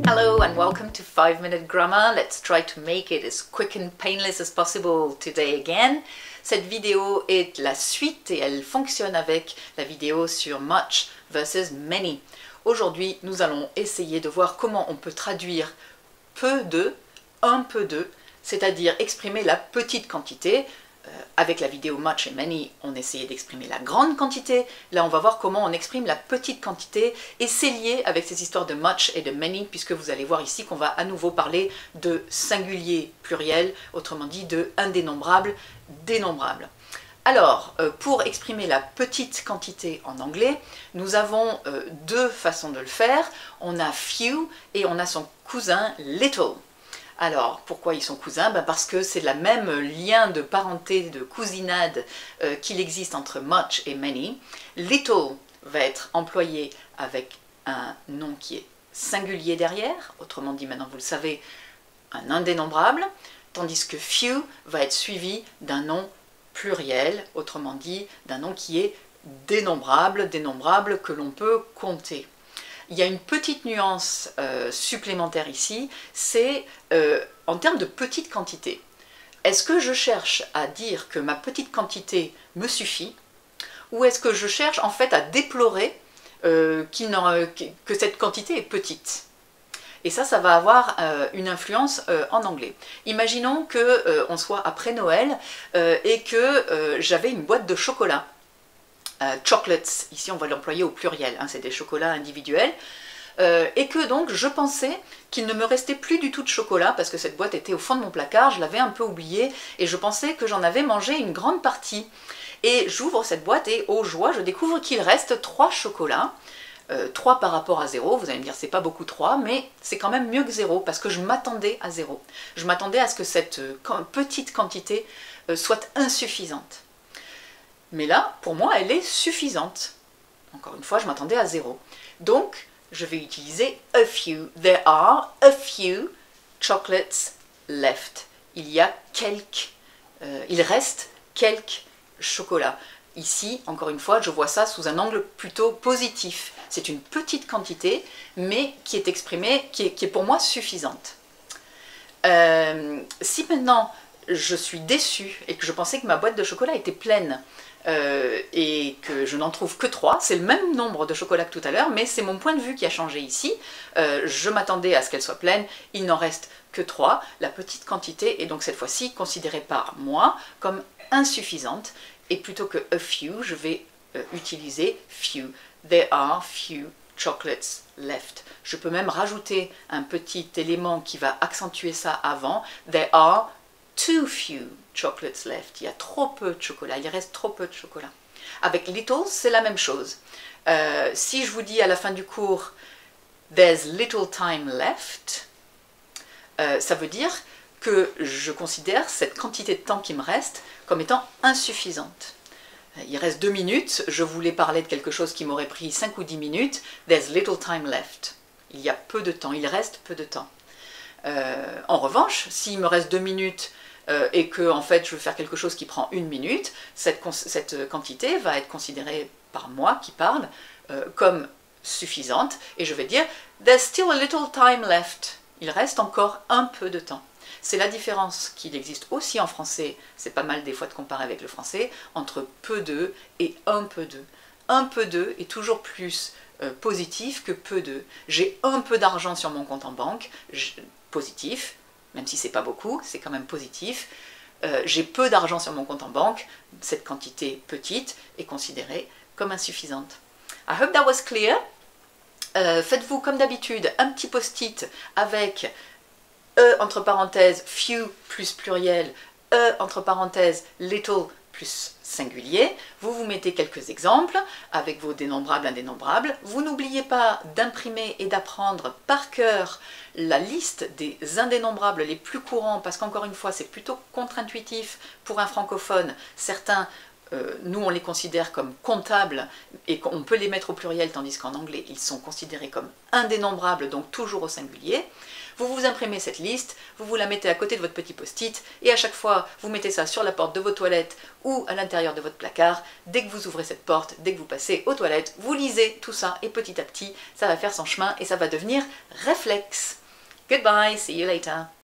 Hello and welcome to 5 Minute Grammar. Let's try to make it as quick and painless as possible today again. Cette vidéo est la suite et elle fonctionne avec la vidéo sur much versus many. Aujourd'hui, nous allons essayer de voir comment on peut traduire peu de, un peu de, c'est-à-dire exprimer la petite quantité. Avec la vidéo much et many, on essayait d'exprimer la grande quantité. Là, on va voir comment on exprime la petite quantité. Et c'est lié avec ces histoires de much et de many, puisque vous allez voir ici qu'on va à nouveau parler de singulier pluriel, autrement dit de indénombrable, dénombrable. Alors, pour exprimer la petite quantité en anglais, nous avons deux façons de le faire. On a few et on a son cousin little. Alors, pourquoi ils sont cousins? Parce que c'est le même lien de parenté, de cousinade qu'il existe entre much et many. Little va être employé avec un nom qui est singulier derrière, autrement dit, maintenant vous le savez, un indénombrable, tandis que few va être suivi d'un nom pluriel, autrement dit, d'un nom qui est dénombrable, dénombrable que l'on peut compter. Il y a une petite nuance supplémentaire ici, c'est en termes de petite quantité. Est-ce que je cherche à dire que ma petite quantité me suffit, ou est-ce que je cherche en fait à déplorer que cette quantité est petite? Et ça va avoir une influence en anglais. Imaginons qu'on soit après Noël et que j'avais une boîte de chocolat. Chocolates, ici on va l'employer au pluriel, hein, c'est des chocolats individuels, et que donc je pensais qu'il ne me restait plus du tout de chocolat parce que cette boîte était au fond de mon placard, je l'avais un peu oubliée et je pensais que j'en avais mangé une grande partie. Et j'ouvre cette boîte et oh joie, je découvre qu'il reste 3 chocolats, 3 par rapport à 0, vous allez me dire c'est pas beaucoup 3, mais c'est quand même mieux que 0 parce que je m'attendais à 0. Je m'attendais à ce que cette petite quantité soit insuffisante. Mais là, pour moi, elle est suffisante. Encore une fois, je m'attendais à 0. Donc, je vais utiliser a few. There are a few chocolates left. Il reste quelques chocolats. Ici, encore une fois, je vois ça sous un angle plutôt positif. C'est une petite quantité, mais qui est exprimée, qui est pour moi suffisante. Si maintenant, je suis déçue et que je pensais que ma boîte de chocolat était pleine, et que je n'en trouve que 3, c'est le même nombre de chocolats que tout à l'heure, mais c'est mon point de vue qui a changé ici. Je m'attendais à ce qu'elle soit pleine, il n'en reste que 3. La petite quantité est donc cette fois-ci considérée par moi comme insuffisante, et plutôt que a few, je vais utiliser few. There are few chocolates left. Je peux même rajouter un petit élément qui va accentuer ça avant. There are too few chocolates left. Il y a trop peu de chocolat, il reste trop peu de chocolat. Avec little, c'est la même chose. Si je vous dis à la fin du cours there's little time left, ça veut dire que je considère cette quantité de temps qui me reste comme étant insuffisante. Il reste 2 minutes, je voulais parler de quelque chose qui m'aurait pris 5 ou 10 minutes, there's little time left. Il y a peu de temps, il reste peu de temps. En revanche, s'il me reste 2 minutes et que en fait je veux faire quelque chose qui prend 1 minute, cette quantité va être considérée par moi qui parle comme suffisante et je vais dire there's still a little time left. Il reste encore un peu de temps. C'est la différence qu'il existe aussi en français, c'est pas mal des fois de comparer avec le français, entre peu de et un peu de. Un peu de est toujours plus positif que peu de. J'ai un peu d'argent sur mon compte en banque, positif, même si c'est pas beaucoup, c'est quand même positif. J'ai peu d'argent sur mon compte en banque, cette quantité petite est considérée comme insuffisante. I hope that was clear. Faites-vous comme d'habitude un petit post-it avec entre parenthèses few plus pluriel, entre parenthèses little plus singulier. Vous mettez quelques exemples avec vos dénombrables, indénombrables. Vous n'oubliez pas d'imprimer et d'apprendre par cœur la liste des indénombrables les plus courants, parce qu'encore une fois, c'est plutôt contre-intuitif pour un francophone. Certains nous on les considère comme comptables et qu'on peut les mettre au pluriel, tandis qu'en anglais ils sont considérés comme indénombrables, donc toujours au singulier. Vous vous imprimez cette liste, vous la mettez à côté de votre petit post-it, et à chaque fois vous mettez ça sur la porte de vos toilettes ou à l'intérieur de votre placard. Dès que vous ouvrez cette porte, dès que vous passez aux toilettes, vous lisez tout ça, et petit à petit ça va faire son chemin et ça va devenir réflexe. Goodbye, see you later.